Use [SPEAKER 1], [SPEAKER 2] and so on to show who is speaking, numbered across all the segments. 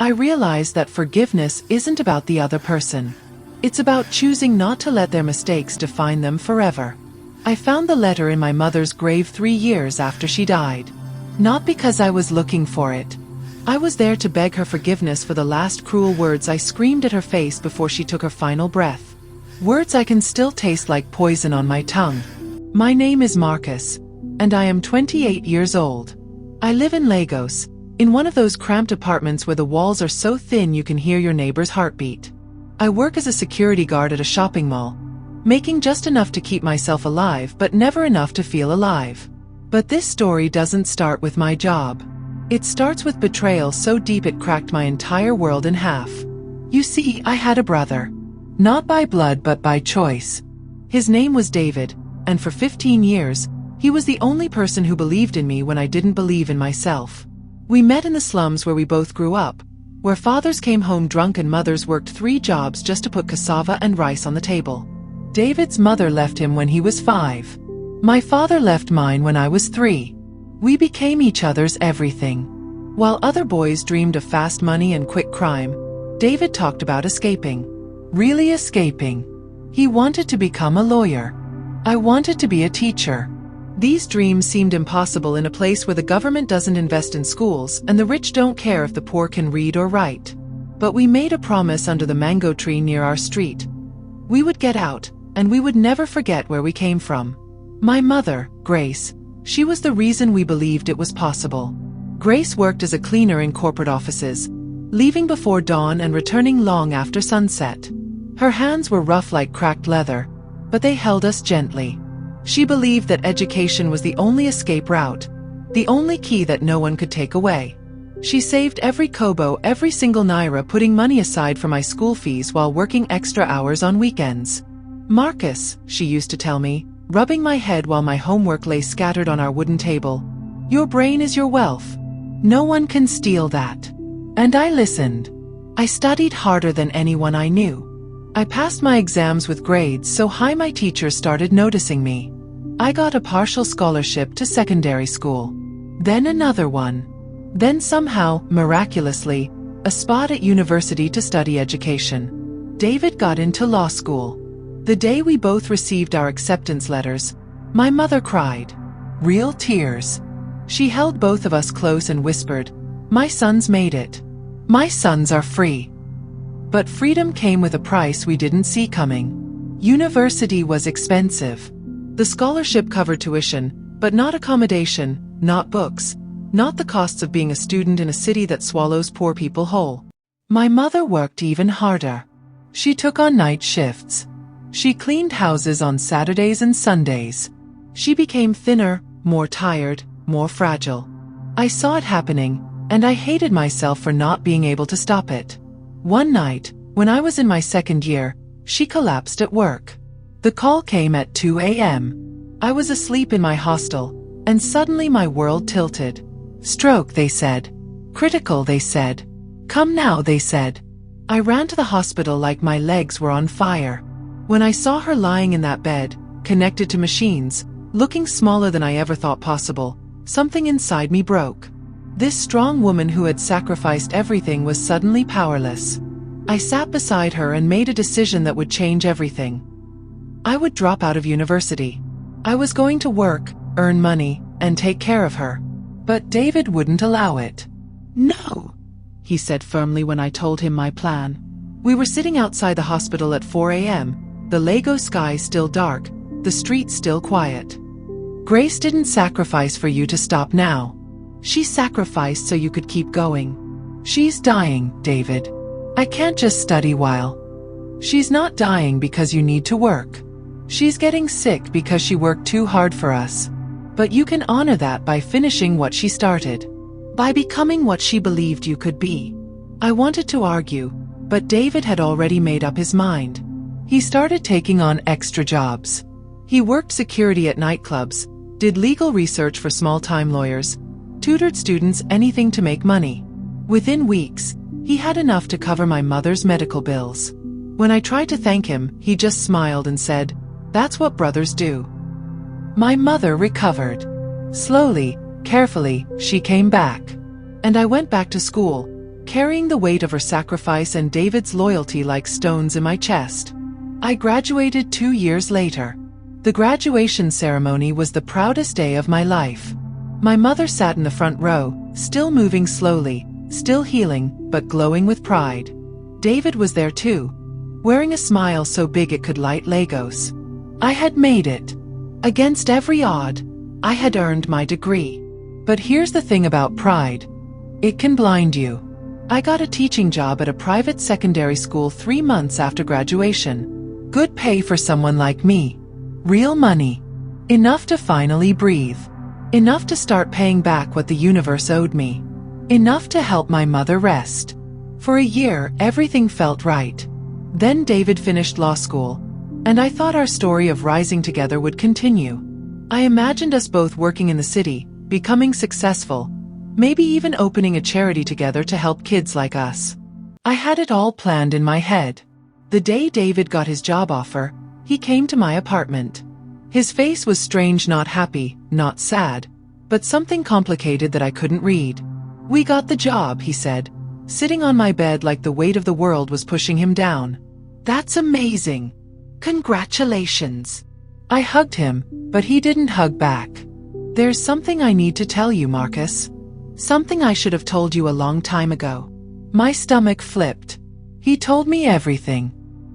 [SPEAKER 1] I realized that forgiveness isn't about the other person. It's about choosing not to let their mistakes define them forever. I found the letter in my mother's grave 3 years after she died. Not because I was looking for it. I was there to beg her forgiveness for the last cruel words I screamed at her face before she took her final breath. Words I can still taste like poison on my tongue. My name is Marcus, and I am 28 years old. I live in Lagos, in one of those cramped apartments where the walls are so thin you can hear your neighbor's heartbeat. I work as a security guard at a shopping mall, making just enough to keep myself alive but never enough to feel alive. But this story doesn't start with my job. It starts with betrayal so deep it cracked my entire world in half. You see, I had a brother. Not by blood but by choice. His name was David, and for 15 years, he was the only person who believed in me when I didn't believe in myself. We met in the slums where we both grew up, where fathers came home drunk and mothers worked 3 jobs just to put cassava and rice on the table. David's mother left him when he was 5. My father left mine when I was 3. We became each other's everything. While other boys dreamed of fast money and quick crime, David talked about escaping. Really escaping. He wanted to become a lawyer. I wanted to be a teacher. These dreams seemed impossible in a place where the government doesn't invest in schools and the rich don't care if the poor can read or write. But we made a promise under the mango tree near our street. We would get out, and we would never forget where we came from. My mother, Grace, she was the reason we believed it was possible. Grace worked as a cleaner in corporate offices, leaving before dawn and returning long after sunset. Her hands were rough like cracked leather, but they held us gently. She believed that education was the only escape route, the only key that no one could take away. She saved every kobo, every single naira, putting money aside for my school fees while working extra hours on weekends. Marcus, she used to tell me, rubbing my head while my homework lay scattered on our wooden table, your brain is your wealth. No one can steal that. And I listened. I studied harder than anyone I knew. I passed my exams with grades so high my teachers started noticing me. I got a partial scholarship to secondary school. Then another one. Then somehow, miraculously, a spot at university to study education. David got into law school. The day we both received our acceptance letters, my mother cried. Real tears. She held both of us close and whispered, "My sons made it. My sons are free." But freedom came with a price we didn't see coming. University was expensive. The scholarship covered tuition, but not accommodation, not books, not the costs of being a student in a city that swallows poor people whole. My mother worked even harder. She took on night shifts. She cleaned houses on Saturdays and Sundays. She became thinner, more tired, more fragile. I saw it happening, and I hated myself for not being able to stop it. One night, when I was in my 2nd year, she collapsed at work. The call came at 2 a.m. I was asleep in my hostel, and suddenly my world tilted. Stroke, they said. Critical, they said. Come now, they said. I ran to the hospital like my legs were on fire. When I saw her lying in that bed, connected to machines, looking smaller than I ever thought possible, something inside me broke. This strong woman who had sacrificed everything was suddenly powerless. I sat beside her and made a decision that would change everything. I would drop out of university. I was going to work, earn money, and take care of her. But David wouldn't allow it. No, he said firmly when I told him my plan. We were sitting outside the hospital at 4 a.m., the Lagos sky still dark, the streets still quiet. Grace didn't sacrifice for you to stop now. She sacrificed so you could keep going. She's dying, David. I can't just study while. She's not dying because you need to work. She's getting sick because she worked too hard for us. But you can honor that by finishing what she started. By becoming what she believed you could be. I wanted to argue, but David had already made up his mind. He started taking on extra jobs. He worked security at nightclubs, did legal research for small-time lawyers, tutored students, anything to make money. Within weeks, he had enough to cover my mother's medical bills. When I tried to thank him, he just smiled and said, "That's what brothers do." My mother recovered. Slowly, carefully, she came back. And I went back to school, carrying the weight of her sacrifice and David's loyalty like stones in my chest. I graduated 2 years later. The graduation ceremony was the proudest day of my life. My mother sat in the front row, still moving slowly, still healing, but glowing with pride. David was there too, wearing a smile so big it could light Lagos. I had made it. Against every odd, I had earned my degree. But here's the thing about pride. It can blind you. I got a teaching job at a private secondary school 3 months after graduation. Good pay for someone like me. Real money. Enough to finally breathe. Enough to start paying back what the universe owed me. Enough to help my mother rest. For a year, everything felt right. Then David finished law school, and I thought our story of rising together would continue. I imagined us both working in the city, becoming successful, maybe even opening a charity together to help kids like us. I had it all planned in my head. The day David got his job offer, he came to my apartment. His face was strange, not happy, not sad, but something complicated that I couldn't read. "We got the job," he said, sitting on my bed like the weight of the world was pushing him down. "That's amazing. Congratulations." I hugged him, but he didn't hug back. "There's something I need to tell you, Marcus. Something I should have told you a long time ago." My stomach flipped. He told me everything.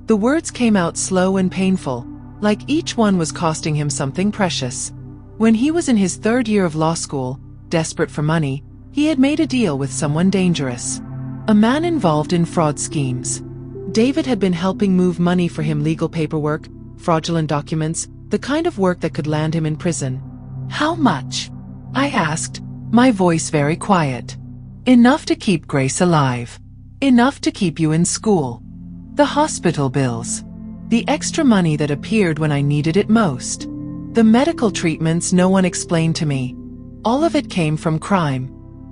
[SPEAKER 1] The words came out slow and painful, like each one was costing him something precious. When he was in his 3rd year of law school, desperate for money, he had made a deal with someone dangerous. A man involved in fraud schemes. David had been helping move money for him, legal paperwork, fraudulent documents, the kind of work that could land him in prison. "How much?" I asked, my voice very quiet. "Enough to keep Grace alive. Enough to keep you in school. The hospital bills. The extra money that appeared when I needed it most. The medical treatments no one explained to me. All of it came from crime."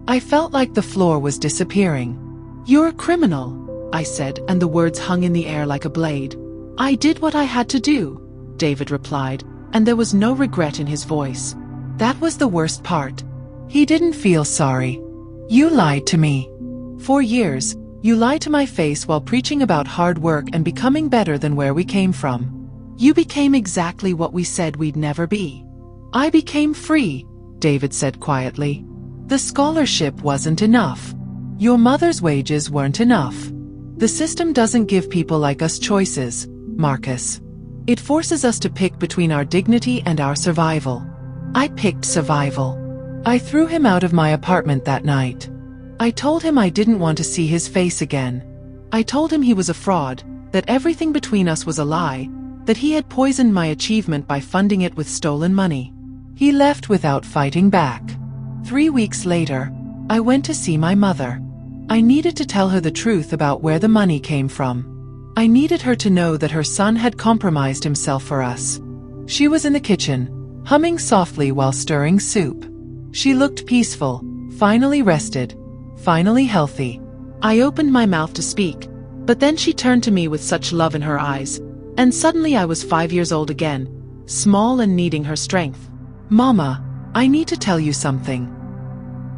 [SPEAKER 1] I felt like the floor was disappearing. "You're a criminal," I said, and the words hung in the air like a blade. "I did what I had to do," David replied, and there was no regret in his voice. That was the worst part. He didn't feel sorry. "You lied to me. For years, you lied to my face while preaching about hard work and becoming better than where we came from. You became exactly what we said we'd never be." "I became free," David said quietly. "The scholarship wasn't enough. Your mother's wages weren't enough. The system doesn't give people like us choices, Marcus. It forces us to pick between our dignity and our survival. I picked survival." I threw him out of my apartment that night. I told him I didn't want to see his face again. I told him he was a fraud, that everything between us was a lie, that he had poisoned my achievement by funding it with stolen money. He left without fighting back. 3 weeks later, I went to see my mother. I needed to tell her the truth about where the money came from. I needed her to know that her son had compromised himself for us. She was in the kitchen, humming softly while stirring soup. She looked peaceful, finally rested, finally healthy. I opened my mouth to speak, but then she turned to me with such love in her eyes, and suddenly I was 5 years old again, small and needing her strength. "Mama, I need to tell you something."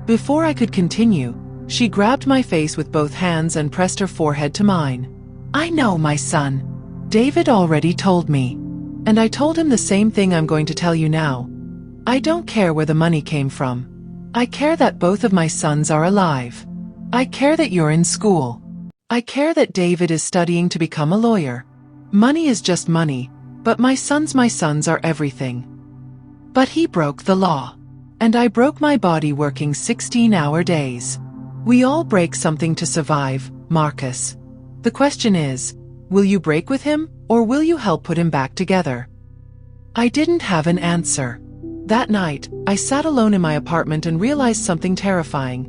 [SPEAKER 1] Before I could continue, she grabbed my face with both hands and pressed her forehead to mine. "I know, my son. David already told me. And I told him the same thing I'm going to tell you now. I don't care where the money came from. I care that both of my sons are alive. I care that you're in school. I care that David is studying to become a lawyer. Money is just money, but my sons are everything." But he broke the law. And I broke my body working 16-hour days. We all break something to survive, Marcus. The question is, will you break with him, or will you help put him back together? I didn't have an answer. That night, I sat alone in my apartment and realized something terrifying.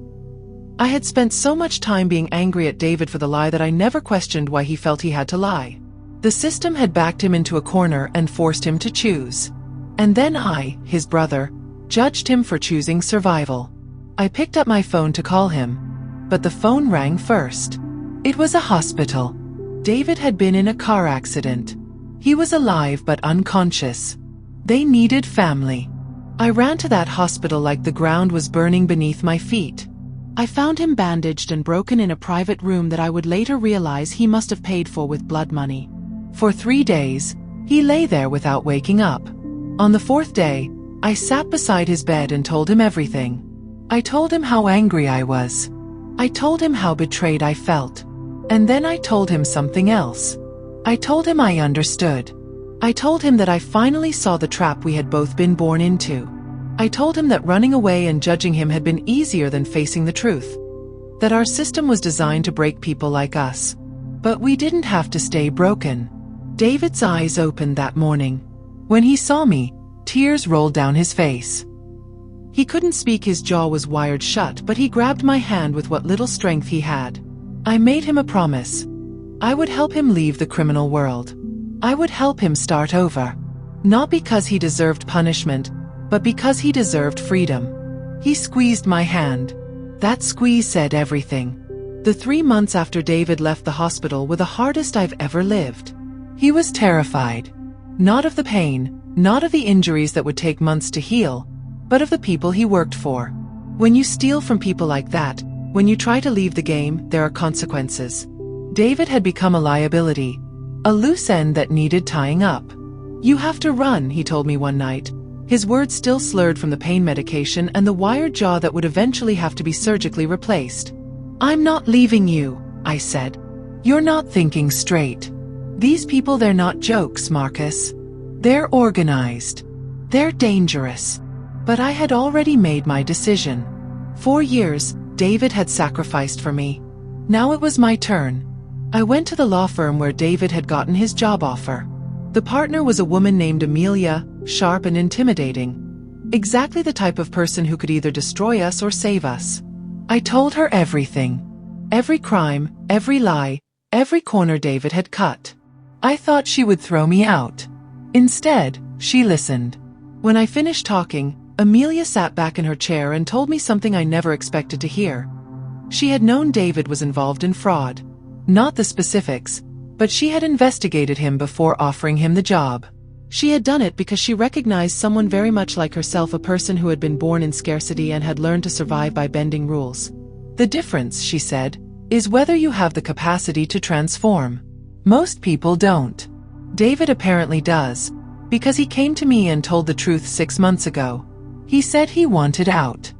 [SPEAKER 1] I had spent so much time being angry at David for the lie that I never questioned why he felt he had to lie. The system had backed him into a corner and forced him to choose. And then I, his brother, judged him for choosing survival. I picked up my phone to call him, but the phone rang first. It was a hospital. David had been in a car accident. He was alive but unconscious. They needed family. I ran to that hospital like the ground was burning beneath my feet. I found him bandaged and broken in a private room that I would later realize he must have paid for with blood money. For 3 days, he lay there without waking up. On the 4th day, I sat beside his bed and told him everything. I told him how angry I was. I told him how betrayed I felt. And then I told him something else. I told him I understood. I told him that I finally saw the trap we had both been born into. I told him that running away and judging him had been easier than facing the truth. That our system was designed to break people like us. But we didn't have to stay broken. David's eyes opened that morning. When he saw me, tears rolled down his face. He couldn't speak, his jaw was wired shut, but he grabbed my hand with what little strength he had. I made him a promise. I would help him leave the criminal world. I would help him start over. Not because he deserved punishment, but because he deserved freedom. He squeezed my hand. That squeeze said everything. The 3 months after David left the hospital were the hardest I've ever lived. He was terrified. Not of the pain, not of the injuries that would take months to heal, but of the people he worked for. When you steal from people like that, when you try to leave the game, there are consequences. David had become a liability, a loose end that needed tying up. "You have to run," he told me one night, his words still slurred from the pain medication and the wired jaw that would eventually have to be surgically replaced. "I'm not leaving you," I said. "You're not thinking straight. These people, they're not jokes, Marcus. They're organized. They're dangerous." But I had already made my decision. 4 years, David had sacrificed for me. Now it was my turn. I went to the law firm where David had gotten his job offer. The partner was a woman named Amelia, sharp and intimidating. Exactly the type of person who could either destroy us or save us. I told her everything. Every crime, every lie, every corner David had cut. I thought she would throw me out. Instead, she listened. When I finished talking, Amelia sat back in her chair and told me something I never expected to hear. She had known David was involved in fraud. Not the specifics, but she had investigated him before offering him the job. She had done it because she recognized someone very much like herself, a person who had been born in scarcity and had learned to survive by bending rules. The difference, she said, is whether you have the capacity to transform. Most people don't. David apparently does, because he came to me and told the truth 6 months ago. He said he wanted out.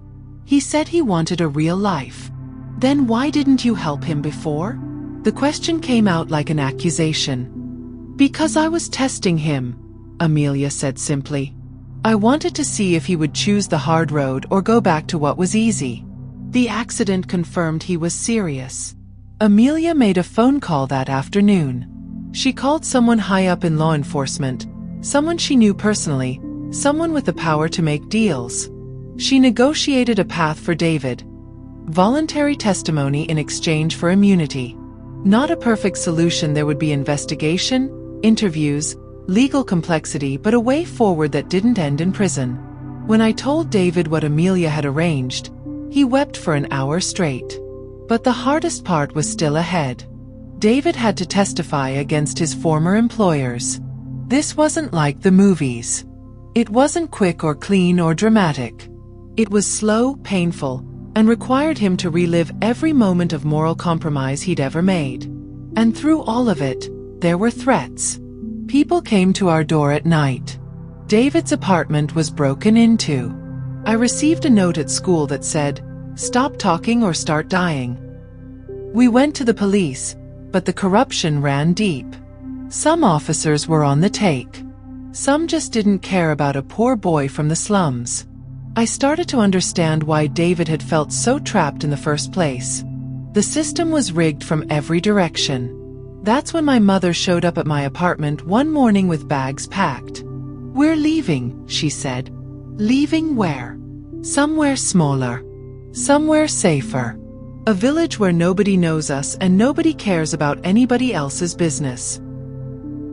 [SPEAKER 1] He said he wanted a real life. Then why didn't you help him before? The question came out like an accusation. Because I was testing him, Amelia said simply. I wanted to see if he would choose the hard road or go back to what was easy. The accident confirmed he was serious. Amelia made a phone call that afternoon. She called someone high up in law enforcement, someone she knew personally, someone with the power to make deals. She negotiated a path for David. Voluntary testimony in exchange for immunity. Not a perfect solution, there would be investigation, interviews, legal complexity, but a way forward that didn't end in prison. When I told David what Amelia had arranged, he wept for an hour straight. But the hardest part was still ahead. David had to testify against his former employers. This wasn't like the movies. It wasn't quick or clean or dramatic. It was slow, painful, and required him to relive every moment of moral compromise he'd ever made. And through all of it, there were threats. People came to our door at night. David's apartment was broken into. I received a note at school that said, "Stop talking or start dying." We went to the police, but the corruption ran deep. Some officers were on the take. Some just didn't care about a poor boy from the slums. I started to understand why David had felt so trapped in the first place. The system was rigged from every direction. That's when my mother showed up at my apartment one morning with bags packed. "We're leaving," she said. "Leaving where?" "Somewhere smaller. Somewhere safer. A village where nobody knows us and nobody cares about anybody else's business."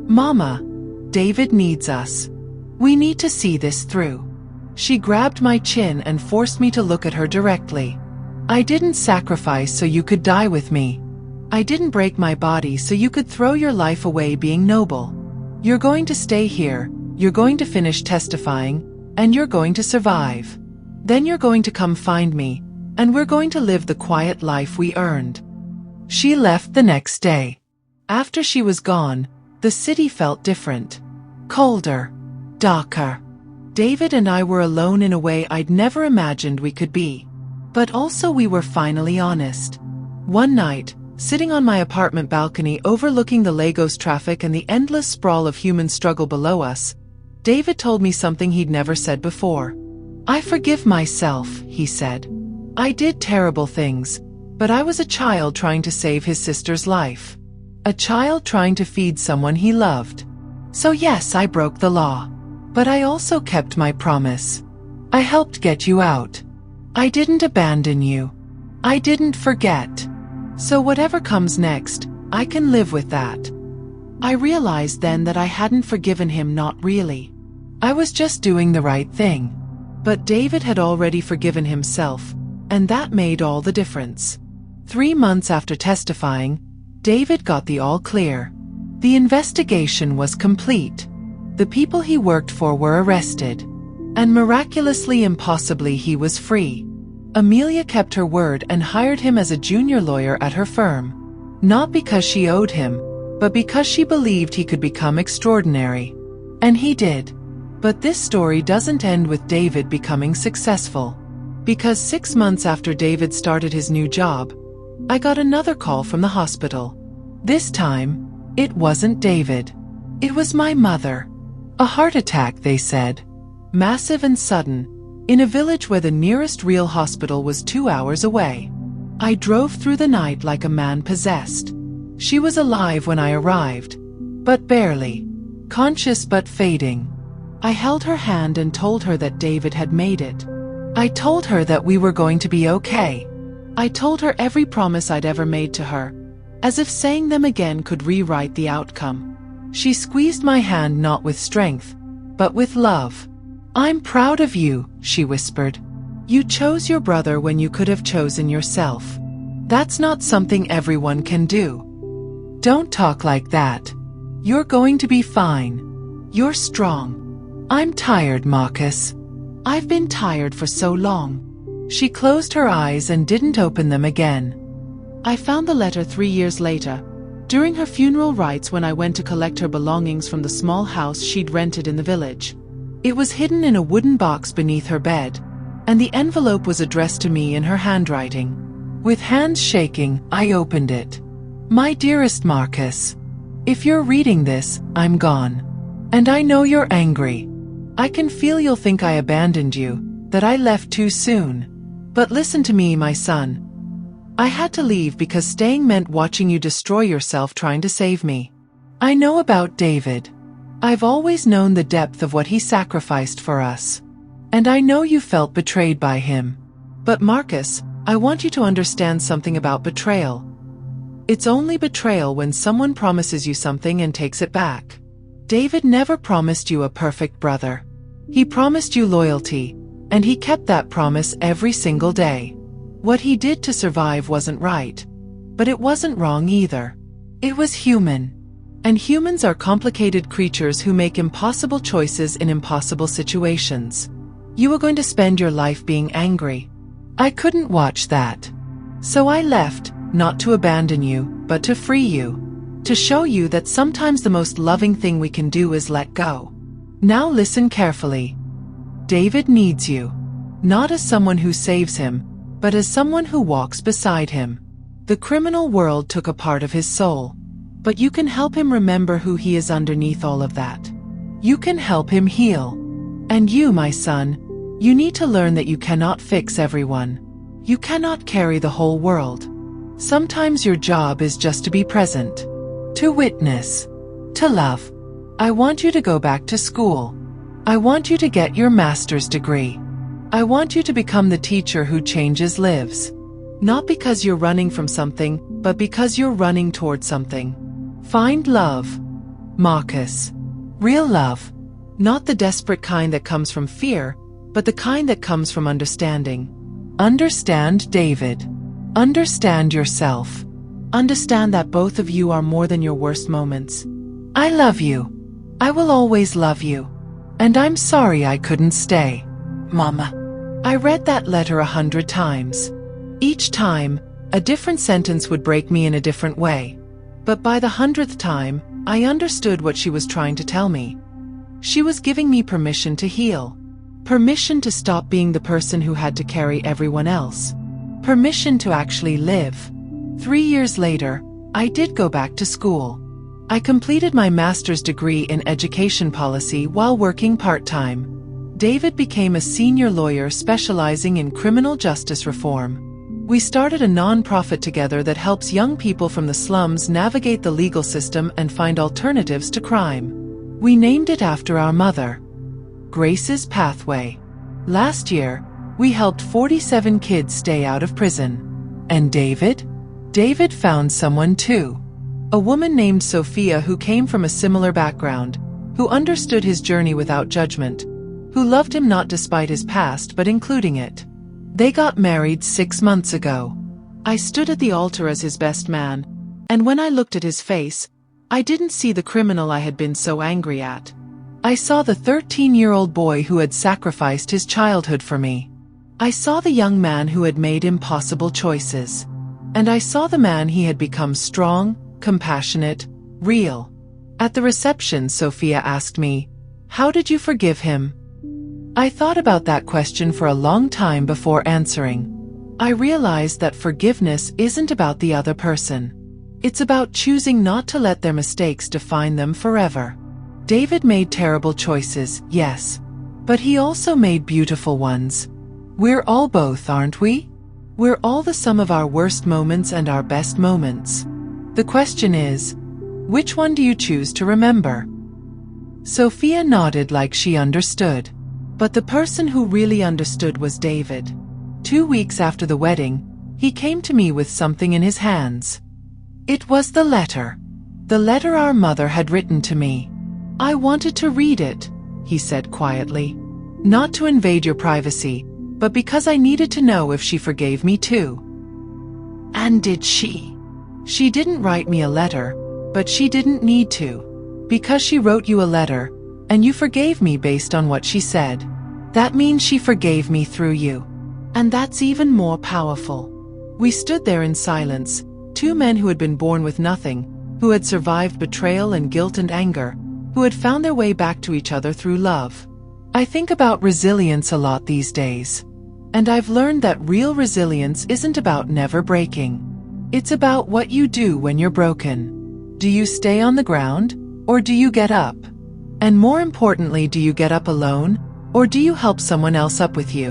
[SPEAKER 1] "Mama, David needs us. We need to see this through." She grabbed my chin and forced me to look at her directly. "I didn't sacrifice so you could die with me. I didn't break my body so you could throw your life away being noble. You're going to stay here, you're going to finish testifying, and you're going to survive. Then you're going to come find me, and we're going to live the quiet life we earned." She left the next day. After she was gone, the city felt different. Colder. Darker. David and I were alone in a way I'd never imagined we could be. But also we were finally honest. One night, sitting on my apartment balcony overlooking the Lagos traffic and the endless sprawl of human struggle below us, David told me something he'd never said before. "I forgive myself," he said. "I did terrible things, but I was a child trying to save his sister's life. A child trying to feed someone he loved. So yes, I broke the law. But I also kept my promise. I helped get you out. I didn't abandon you. I didn't forget. So whatever comes next, I can live with that." I realized then that I hadn't forgiven him, not really. I was just doing the right thing. But David had already forgiven himself, and that made all the difference. 3 months after testifying, David got the all clear. The investigation was complete. The people he worked for were arrested. And miraculously, impossibly, he was free. Amelia kept her word and hired him as a junior lawyer at her firm. Not because she owed him, but because she believed he could become extraordinary. And he did. But this story doesn't end with David becoming successful. Because 6 months after David started his new job, I got another call from the hospital. This time, it wasn't David. It was my mother. A heart attack, they said. Massive and sudden, in a village where the nearest real hospital was 2 hours away. I drove through the night like a man possessed. She was alive when I arrived, but barely. Conscious but fading. I held her hand and told her that David had made it. I told her that we were going to be okay. I told her every promise I'd ever made to her, as if saying them again could rewrite the outcome. She squeezed my hand not with strength, but with love. "I'm proud of you," she whispered. "You chose your brother when you could have chosen yourself. That's not something everyone can do. Don't talk like that. You're going to be fine. You're strong." "I'm tired, Marcus. I've been tired for so long." She closed her eyes and didn't open them again. I found the letter 3 years later, during her funeral rites when I went to collect her belongings from the small house she'd rented in the village. It was hidden in a wooden box beneath her bed, and the envelope was addressed to me in her handwriting. With hands shaking, I opened it. "My dearest Marcus, if you're reading this, I'm gone. And I know you're angry. I can feel you'll think I abandoned you, that I left too soon. But listen to me, my son. I had to leave because staying meant watching you destroy yourself trying to save me. I know about David. I've always known the depth of what he sacrificed for us. And I know you felt betrayed by him. But Marcus, I want you to understand something about betrayal. It's only betrayal when someone promises you something and takes it back. David never promised you a perfect brother. He promised you loyalty, and he kept that promise every single day. What he did to survive wasn't right, but it wasn't wrong either. It was human. And humans are complicated creatures who make impossible choices in impossible situations. You were going to spend your life being angry. I couldn't watch that. So I left, not to abandon you, but to free you. To show you that sometimes the most loving thing we can do is let go. Now listen carefully. David needs you. Not as someone who saves him, but as someone who walks beside him. The criminal world took a part of his soul, but you can help him remember who he is underneath all of that. You can help him heal. And you, my son, you need to learn that you cannot fix everyone. You cannot carry the whole world. Sometimes your job is just to be present, to witness, to love. I want you to go back to school. I want you to get your master's degree. I want you to become the teacher who changes lives. Not because you're running from something, but because you're running toward something. Find love, Marcus. Real love. Not the desperate kind that comes from fear, but the kind that comes from understanding. Understand David. Understand yourself. Understand that both of you are more than your worst moments. I love you. I will always love you. And I'm sorry I couldn't stay. Mama. I read that letter 100 times. Each time, a different sentence would break me in a different way. But by the 100th time, I understood what she was trying to tell me. She was giving me permission to heal. Permission to stop being the person who had to carry everyone else. Permission to actually live. 3 years later, I did go back to school. I completed my master's degree in education policy while working part-time. David became a senior lawyer specializing in criminal justice reform. We started a non-profit together that helps young people from the slums navigate the legal system and find alternatives to crime. We named it after our mother, Grace's Pathway. Last year, we helped 47 kids stay out of prison. And David? David found someone too. A woman named Sophia who came from a similar background, who understood his journey without judgment, who loved him not despite his past but including it. They got married 6 months ago. I stood at the altar as his best man, and when I looked at his face, I didn't see the criminal I had been so angry at. I saw the 13-year-old boy who had sacrificed his childhood for me. I saw the young man who had made impossible choices. And I saw the man he had become: strong, compassionate, real. At the reception, Sophia asked me, "How did you forgive him?" I thought about that question for a long time before answering. I realized that forgiveness isn't about the other person. It's about choosing not to let their mistakes define them forever. David made terrible choices, yes. But he also made beautiful ones. We're all both, aren't we? We're all the sum of our worst moments and our best moments. The question is, which one do you choose to remember? Sophia nodded like she understood. But the person who really understood was David. 2 weeks after the wedding, he came to me with something in his hands. It was the letter. The letter our mother had written to me. I wanted to read it, he said quietly. Not to invade your privacy, but because I needed to know if she forgave me too. And did she? She didn't write me a letter, but she didn't need to. Because she wrote you a letter, and you forgave me based on what she said. That means she forgave me through you. And that's even more powerful. We stood there in silence, 2 men who had been born with nothing, who had survived betrayal and guilt and anger, who had found their way back to each other through love. I think about resilience a lot these days. And I've learned that real resilience isn't about never breaking. It's about what you do when you're broken. Do you stay on the ground, or do you get up? And more importantly, do you get up alone, or do you help someone else up with you?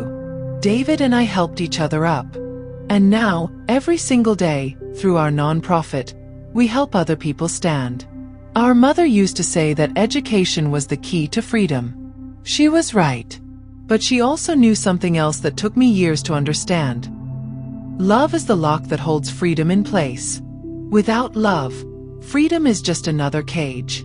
[SPEAKER 1] David and I helped each other up. And now, every single day, through our non-profit, we help other people stand. Our mother used to say that education was the key to freedom. She was right. But she also knew something else that took me years to understand. Love is the lock that holds freedom in place. Without love, freedom is just another cage.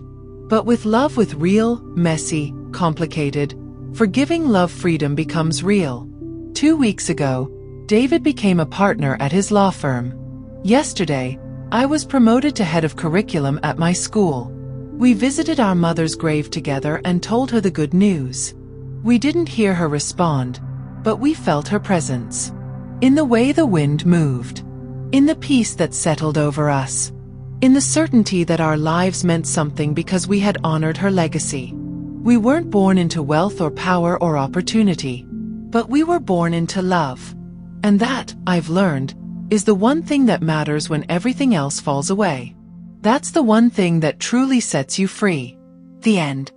[SPEAKER 1] But with love, with real, messy, complicated, forgiving love, freedom becomes real. 2 weeks ago, David became a partner at his law firm. Yesterday, I was promoted to head of curriculum at my school. We visited our mother's grave together and told her the good news. We didn't hear her respond, but we felt her presence. In the way the wind moved. In the peace that settled over us. In the certainty that our lives meant something because we had honored her legacy. We weren't born into wealth or power or opportunity, but we were born into love. And that, I've learned, is the one thing that matters when everything else falls away. That's the one thing that truly sets you free. The end.